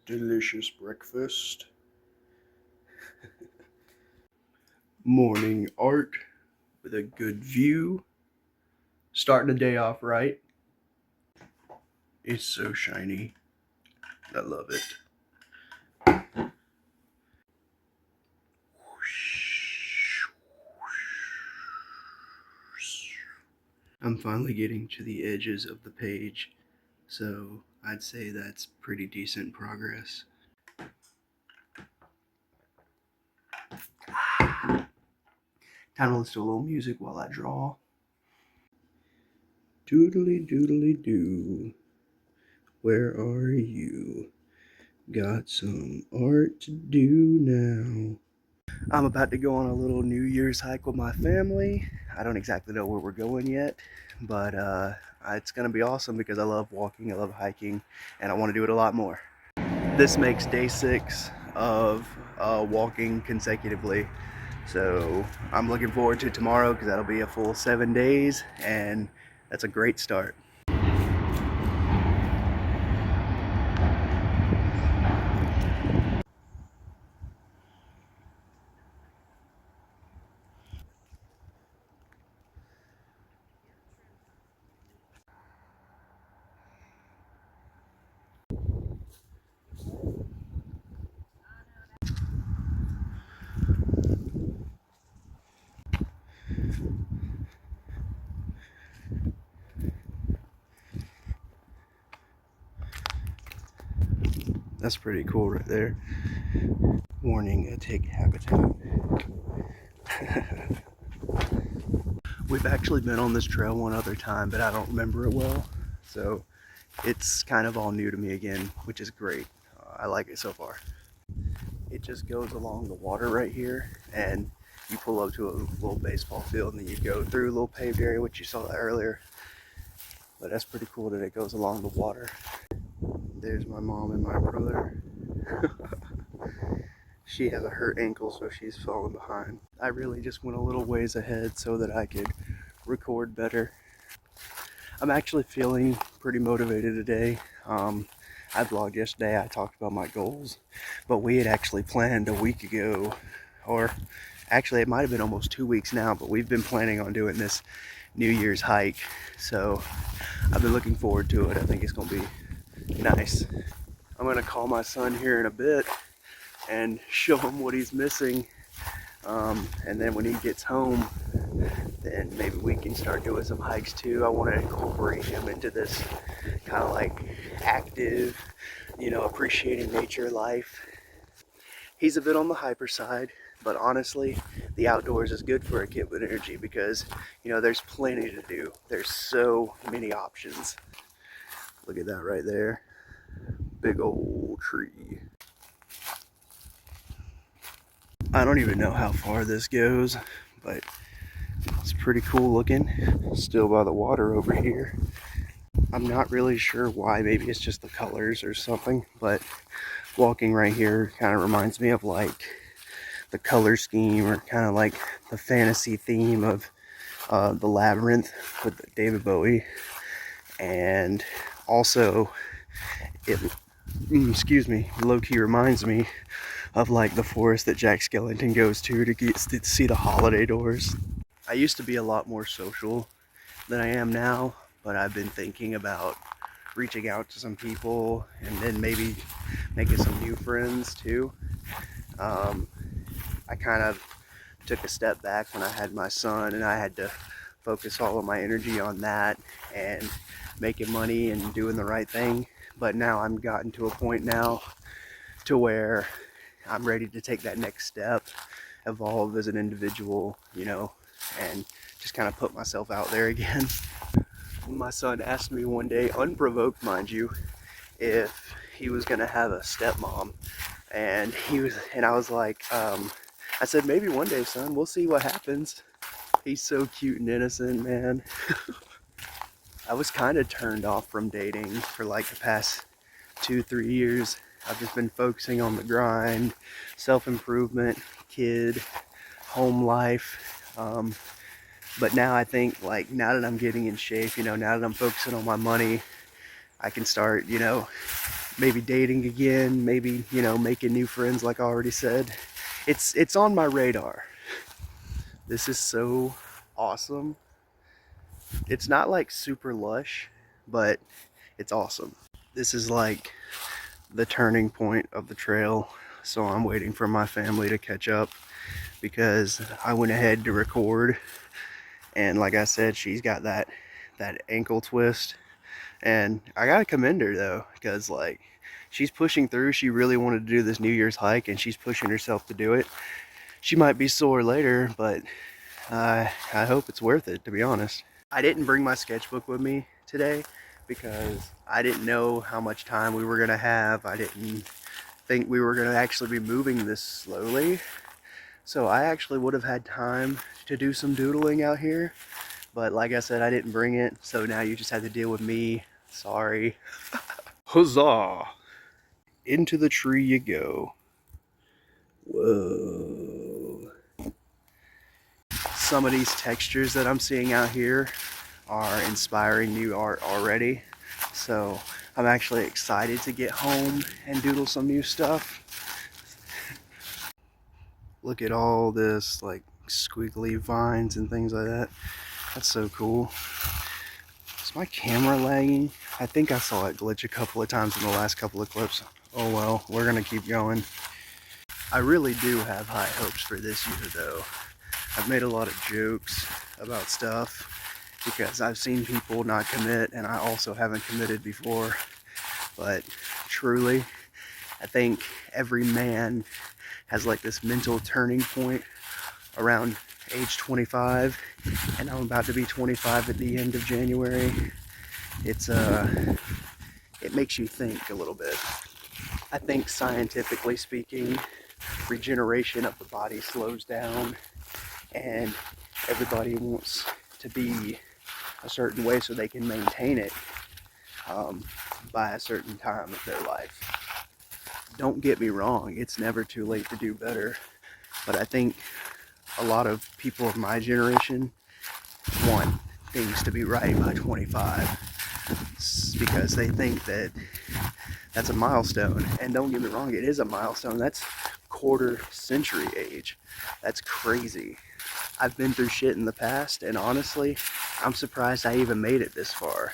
delicious breakfast. Morning art with a good view. Starting the day off right. It's so shiny. I love it. I'm finally getting to the edges of the page, so I'd say that's pretty decent progress. Time to listen to a little music while I draw. Doodly doodly doo. Where are you? Got some art to do now. I'm about to go on a little New Year's hike with my family. I don't exactly know where we're going yet, but it's gonna be awesome because I love walking, I love hiking, and I want to do it a lot more. This makes day 6 of walking consecutively. So I'm looking forward to tomorrow because that'll be a full 7 days, and that's a great start. That's pretty cool right there. Warning, a tick habitat. We've actually been on this trail one other time, but I don't remember it well. So it's kind of all new to me again, which is great. I like it so far. It just goes along the water right here, and you pull up to a little baseball field, and then you go through a little paved area, which you saw earlier. But that's pretty cool that it goes along the water. There's my mom and my brother. She has a hurt ankle, so she's falling behind. I really just went a little ways ahead so that I could record better. I'm actually feeling pretty motivated today. I vlogged yesterday, I talked about my goals, but we had actually planned a week ago, or actually it might have been almost 2 weeks now, but we've been planning on doing this New Year's hike. So I've been looking forward to it. I think it's gonna be nice. I'm gonna call my son here in a bit and show him what he's missing. And then when he gets home, then maybe we can start doing some hikes too. I want to incorporate him into this kind of like active, appreciating nature life. He's a bit on the hyper side, but honestly, the outdoors is good for a kid with energy because, there's plenty to do. There's so many options. Look at that right there. Big old tree. I don't even know how far this goes, but it's pretty cool looking. Still by the water over here. I'm not really sure why. Maybe it's just the colors or something, but walking right here kind of reminds me of like the color scheme or kind of like the fantasy theme of the Labyrinth with David Bowie. And also it low-key reminds me of like the forest that Jack Skellington goes to see the holiday doors. I used to be a lot more social than I am now, but I've been thinking about reaching out to some people and then maybe making some new friends too. I kind of took a step back when I had my son, and I had to focus all of my energy on that and making money and doing the right thing. But now I'm gotten to a point now to where I'm ready to take that next step, evolve as an individual, and just kind of put myself out there again. My son asked me one day, unprovoked mind you, if he was gonna have a stepmom, and I was like, I said, maybe one day, son, we'll see what happens. He's so cute and innocent, man. I was kind of turned off from dating for like the past 2-3 years. I've just been focusing on the grind, self-improvement, kid, home life. But now I think, like, now that I'm getting in shape, now that I'm focusing on my money, I can start, maybe dating again, maybe, you know, making new friends like I already said. It's on my radar. This is so awesome. It's not like super lush, but it's awesome. This is like the turning point of the trail, so I'm waiting for my family to catch up because I went ahead to record, and like I said, she's got that ankle twist, and I gotta commend her though, because like she's pushing through. She really wanted to do this New Year's hike, and she's pushing herself to do it. She might be sore later, but I hope it's worth it, to be honest. I didn't bring my sketchbook with me today because I didn't know how much time we were gonna have. I didn't think we were gonna actually be moving this slowly. So I actually would have had time to do some doodling out here. But like I said, I didn't bring it. So now you just have to deal with me. Sorry. Huzzah! Into the tree you go. Whoa. Some of these textures that I'm seeing out here are inspiring new art already. So I'm actually excited to get home and doodle some new stuff. Look at all this like squiggly vines and things like that. That's so cool. Is my camera lagging? I think I saw it glitch a couple of times in the last couple of clips. Oh well, we're gonna keep going. I really do have high hopes for this year though. I've made a lot of jokes about stuff because I've seen people not commit, and I also haven't committed before. But truly, I think every man has like this mental turning point around age 25, and I'm about to be 25 at the end of January. It makes you think a little bit. I think scientifically speaking, regeneration of the body slows down, and everybody wants to be a certain way so they can maintain it by a certain time of their life. Don't get me wrong, it's never too late to do better, but I think a lot of people of my generation want things to be right by 25 because they think that that's a milestone. And don't get me wrong, it is a milestone. That's quarter century age. That's crazy. I've been through shit in the past, and honestly, I'm surprised I even made it this far.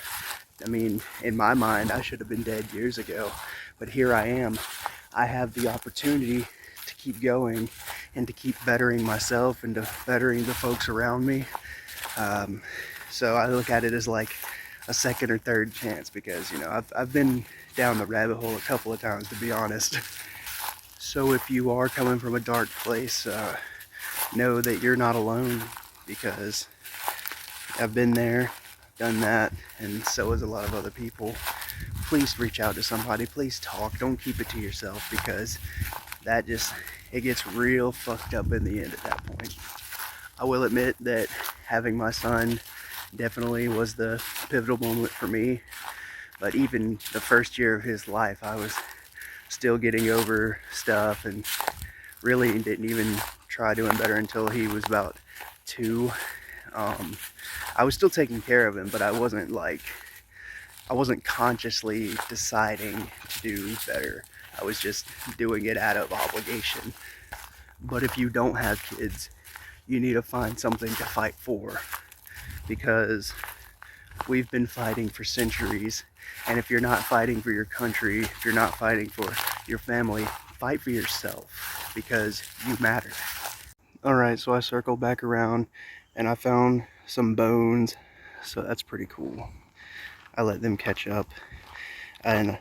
I mean, in my mind, I should have been dead years ago, but here I am. I have the opportunity to keep going and to keep bettering myself and to bettering the folks around me. So I look at it as like a second or third chance because, you know, I've been down the rabbit hole a couple of times, to be honest. So if you are coming from a dark place, know that you're not alone, because I've been there, done that, and so has a lot of other people. Please reach out to somebody. Please talk. Don't keep it to yourself, because that just, it gets real fucked up in the end at that point. I will admit that having my son definitely was the pivotal moment for me, but even the first year of his life, I was still getting over stuff and really didn't even try doing better until he was about 2. I was still taking care of him, but I wasn't consciously deciding to do better. I was just doing it out of obligation. But if you don't have kids, you need to find something to fight for, because we've been fighting for centuries. And if you're not fighting for your country, if you're not fighting for your family, fight for yourself, because you matter. Alright, so I circled back around and I found some bones, so that's pretty cool. I let them catch up, and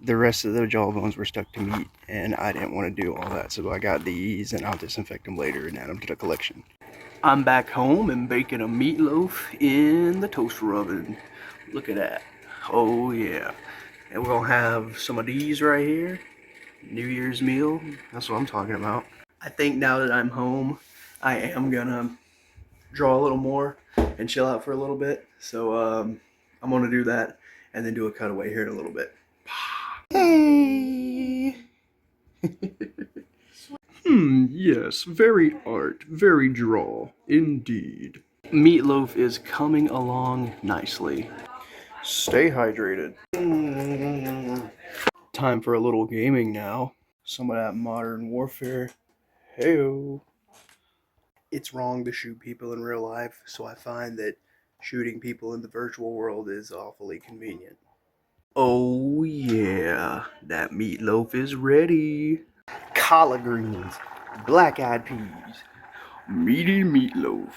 the rest of the jawbones were stuck to meat, and I didn't want to do all that, so I got these, and I'll disinfect them later and add them to the collection. I'm back home and baking a meatloaf in the toaster oven. Look at that. Oh yeah. And we're gonna have some of these right here. New Year's meal. That's what I'm talking about. I think now that I'm home, I am gonna draw a little more and chill out for a little bit. So I'm gonna do that and then do a cutaway here in a little bit. Hey! Yes, very art, very draw, indeed. Meatloaf is coming along nicely. Stay hydrated. time for a little gaming now. Some of that Modern Warfare. Heyo. It's wrong to shoot people in real life, so I find that shooting people in the virtual world is awfully convenient. Oh yeah, that meatloaf is ready. Collard greens, black-eyed peas, meaty meatloaf.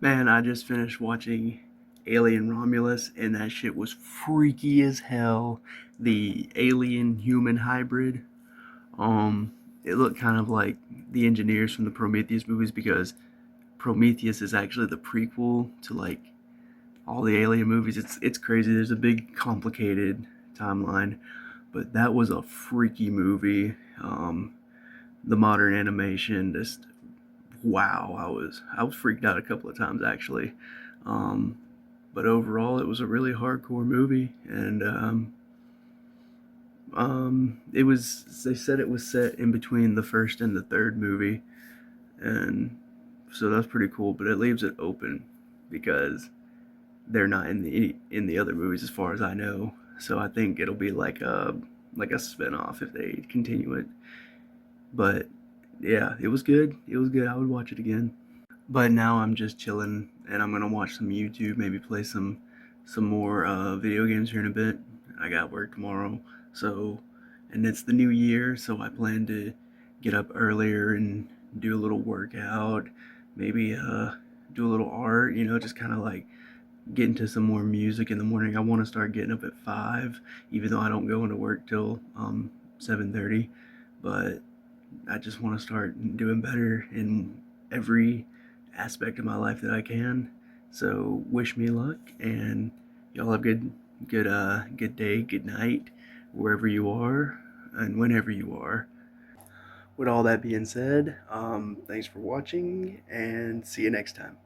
Man, I just finished watching Alien Romulus, and that shit was freaky as hell. The alien human hybrid. Um, it looked kind of like the engineers from the Prometheus movies, because Prometheus is actually the prequel to like all the alien movies. It's crazy. There's a big complicated timeline, but that was a freaky movie. The modern animation, just wow. I was freaked out a couple of times actually. Um, but overall, it was a really hardcore movie, and it was. They said it was set in between the first and the third movie, and so that's pretty cool. But it leaves it open because they're not in the other movies as far as I know. So I think it'll be like a spinoff if they continue it. But yeah, it was good. It was good. I would watch it again. But now I'm just chilling, and I'm gonna watch some YouTube, maybe play some more video games here in a bit. I got work tomorrow, so and it's the new year, so I plan to get up earlier and do a little workout, maybe do a little art, just kind of like get into some more music in the morning. I want to start getting up at 5, even though I don't go into work till 7:30, but I just want to start doing better in every aspect of my life that I can. So wish me luck, and y'all have good day, good night, wherever you are and whenever you are. With all that being said, thanks for watching, and see you next time.